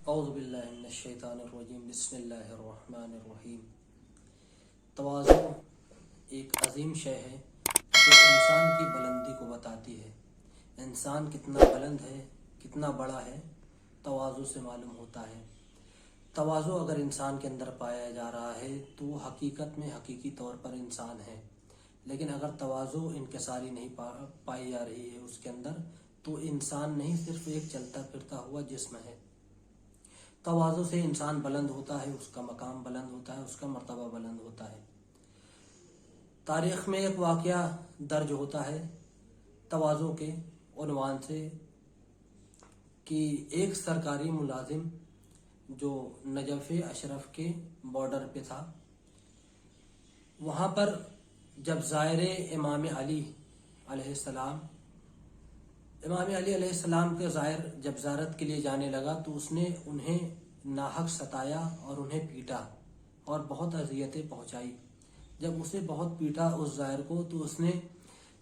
اعوذ باللہ من الشیطان الرجیم بسم اللہ الرحمن الرحیم۔ تواضع ایک عظیم شے ہے جو انسان کی بلندی کو بتاتی ہے۔ انسان کتنا بلند ہے، کتنا بڑا ہے، تواضع سے معلوم ہوتا ہے۔ تواضع اگر انسان کے اندر پایا جا رہا ہے تو وہ حقیقت میں حقیقی طور پر انسان ہے، لیکن اگر تواضع انکساری نہیں پائی جا رہی ہے اس کے اندر تو انسان نہیں، صرف ایک چلتا پھرتا ہوا جسم ہے۔ تواضع سے انسان بلند ہوتا ہے، اس کا مقام بلند ہوتا ہے، اس کا مرتبہ بلند ہوتا ہے۔ تاریخ میں ایک واقعہ درج ہوتا ہے تواضع کے عنوان سے کہ ایک سرکاری ملازم جو نجف اشرف کے بارڈر پہ تھا، وہاں پر جب زائر امام علی علیہ السلام کے زائر جب زیارت کے لیے جانے لگا تو اس نے انہیں ناحق ستایا اور انہیں پیٹا اور بہت اذیتیں پہنچائی۔ جب اسے بہت پیٹا اس زائر کو تو اس نے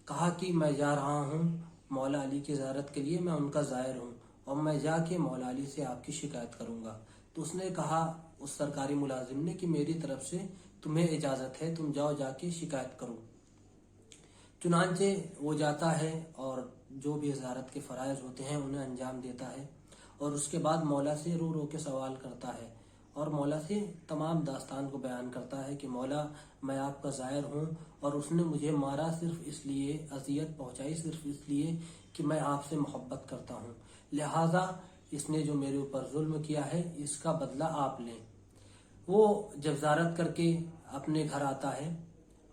کہا کہ میں جا رہا ہوں مولا علی کی زیارت کے لیے، میں ان کا زائر ہوں اور میں جا کے مولا علی سے آپ کی شکایت کروں گا۔ تو اس نے کہا اس سرکاری ملازم نے کہ میری طرف سے تمہیں اجازت ہے، تم جاؤ، جا کے شکایت کرو۔ چنانچہ وہ جاتا ہے اور جو بھی زیارت کے فرائض ہوتے ہیں انہیں انجام دیتا ہے، اور اس کے بعد مولا سے رو رو کے سوال کرتا ہے اور مولا سے تمام داستان کو بیان کرتا ہے کہ مولا میں آپ کا زائر ہوں اور اس نے مجھے مارا صرف اس لیے، اذیت پہنچائی صرف اس لیے کہ میں آپ سے محبت کرتا ہوں، لہٰذا اس نے جو میرے اوپر ظلم کیا ہے اس کا بدلہ آپ لیں۔ وہ جب زیارت کر کے اپنے گھر آتا ہے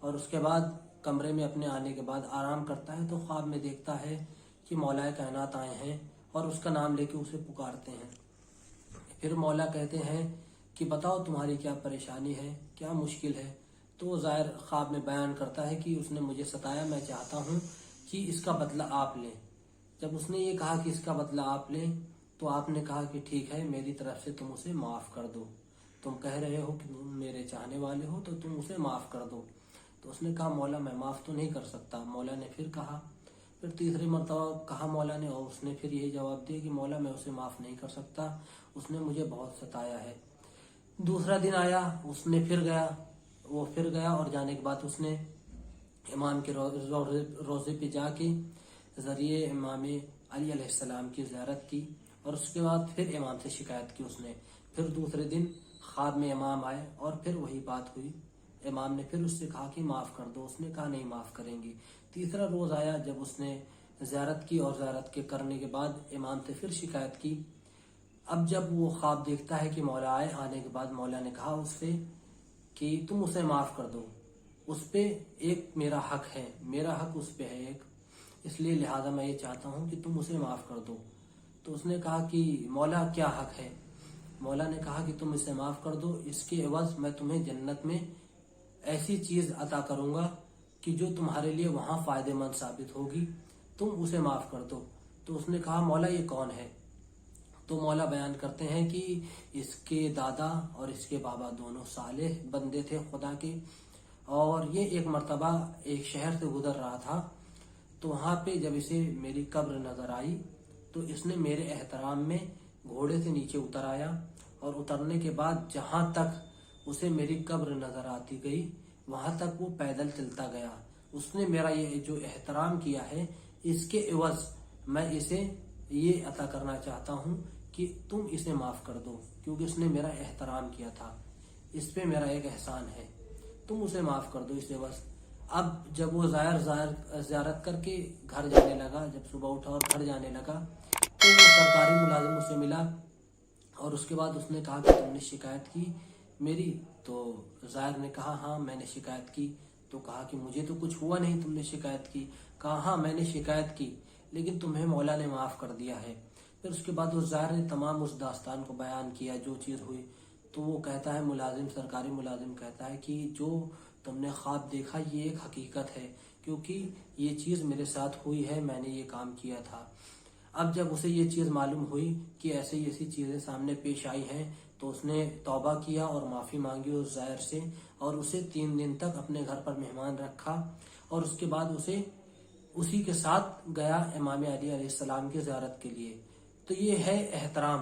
اور اس کے بعد کمرے میں اپنے آنے کے بعد آرام کرتا ہے تو خواب میں دیکھتا ہے کہ مولا کائنات آئے ہیں اور اس کا نام لے کے اسے پکارتے ہیں۔ پھر مولا کہتے ہیں کہ بتاؤ تمہاری کیا پریشانی ہے، کیا مشکل ہے؟ تو وہ زائر خواب میں بیان کرتا ہے کہ اس نے مجھے ستایا، میں چاہتا ہوں کہ اس کا بدلہ آپ لیں۔ جب اس نے یہ کہا کہ اس کا بدلہ آپ لیں تو آپ نے کہا کہ ٹھیک ہے، میری طرف سے تم اسے معاف کر دو، تم کہہ رہے ہو کہ تم میرے چاہنے والے ہو تو تم اسے معاف کر دو۔ تو اس نے کہا مولا میں معاف تو نہیں کر سکتا۔ مولا نے پھر کہا، پھر تیسری مرتبہ کہا مولا نے، اور اس نے پھر یہی جواب دیا کہ مولا میں اسے معاف نہیں کر سکتا، اس نے مجھے بہت ستایا ہے۔ دوسرا دن آیا، اس نے پھر گیا اور جانے کے بعد اس نے امام کے روضے پہ جا کے ذریعے امام علی علیہ السلام کی زیارت کی اور اس کے بعد پھر امام سے شکایت کی اس نے۔ پھر دوسرے دن خواب میں امام آئے اور پھر وہی بات ہوئی، امام نے پھر اس سے کہا کہ معاف کر دو، اس نے کہا نہیں معاف کریں گے۔ تیسرا روز آیا جب اس نے زیارت کی اور زیارت کے کرنے کے بعد امام سے پھر شکایت کی۔ اب جب وہ خواب دیکھتا ہے کہ مولا آنے کے بعد مولا نے کہا اس سے کہ تم اسے معاف کر دو، اس پہ ایک میرا حق ہے، میرا حق اس پہ ہے ایک، اس لیے لہٰذا میں یہ چاہتا ہوں کہ تم اسے معاف کر دو۔ تو اس نے کہا کہ مولا کیا حق ہے؟ مولا نے کہا کہ تم اسے معاف کر دو، اس کے عوض میں تمہیں جنت میں ایسی چیز عطا کروں گا کہ جو تمہارے لیے وہاں فائدہ مند ثابت ہوگی، تم اسے معاف کر دو۔ تو اس نے کہا مولا یہ کون ہے؟ تو مولا بیان کرتے ہیں کہ اس کے دادا اور اس کے بابا دونوں صالح بندے تھے خدا کے، اور یہ ایک مرتبہ ایک شہر سے گزر رہا تھا تو وہاں پہ جب اسے میری قبر نظر آئی تو اس نے میرے احترام میں گھوڑے سے نیچے اتر آیا، اور اترنے کے بعد جہاں تک اسے میری قبر نظر آتی گئی وہاں تک وہ پیدل چلتا گیا۔ اس نے میرا یہ جو احترام کیا ہے اس کے عوض میں اسے یہ عطا کرنا چاہتا ہوں کہ تم اسے معاف کر دو، کیونکہ اس نے میرا احترام کیا تھا، اس پہ میرا ایک احسان ہے، تم اسے معاف کر دو اس عوض۔ اب جب وہ زیارت کر کے گھر جانے لگا، جب صبح اٹھا اور گھر جانے لگا تو وہ سرکاری ملازم اسے ملا اور اس کے بعد اس نے کہا کہ تم نے شکایت کی میری؟ تو زائر نے کہا ہاں میں نے شکایت کی۔ تو کہا کہ مجھے تو کچھ ہوا نہیں، تم نے شکایت کی؟ کہا ہاں میں نے شکایت کی لیکن تمہیں مولا نے معاف کر دیا ہے۔ پھر اس کے بعد اس زائر نے تمام اس داستان کو بیان کیا جو چیز ہوئی۔ تو وہ کہتا ہے سرکاری ملازم کہتا ہے کہ جو تم نے خواب دیکھا یہ ایک حقیقت ہے، کیونکہ یہ چیز میرے ساتھ ہوئی ہے، میں نے یہ کام کیا تھا۔ اب جب اسے یہ چیز معلوم ہوئی کہ ایسی چیزیں سامنے پیش آئی ہیں تو اس نے توبہ کیا اور معافی مانگی اس زائر سے، اور اسے 3 دن تک اپنے گھر پر مہمان رکھا، اور اس کے بعد اسے اسی کے ساتھ گیا امام علی علیہ السلام کی زیارت کے لیے۔ تو یہ ہے احترام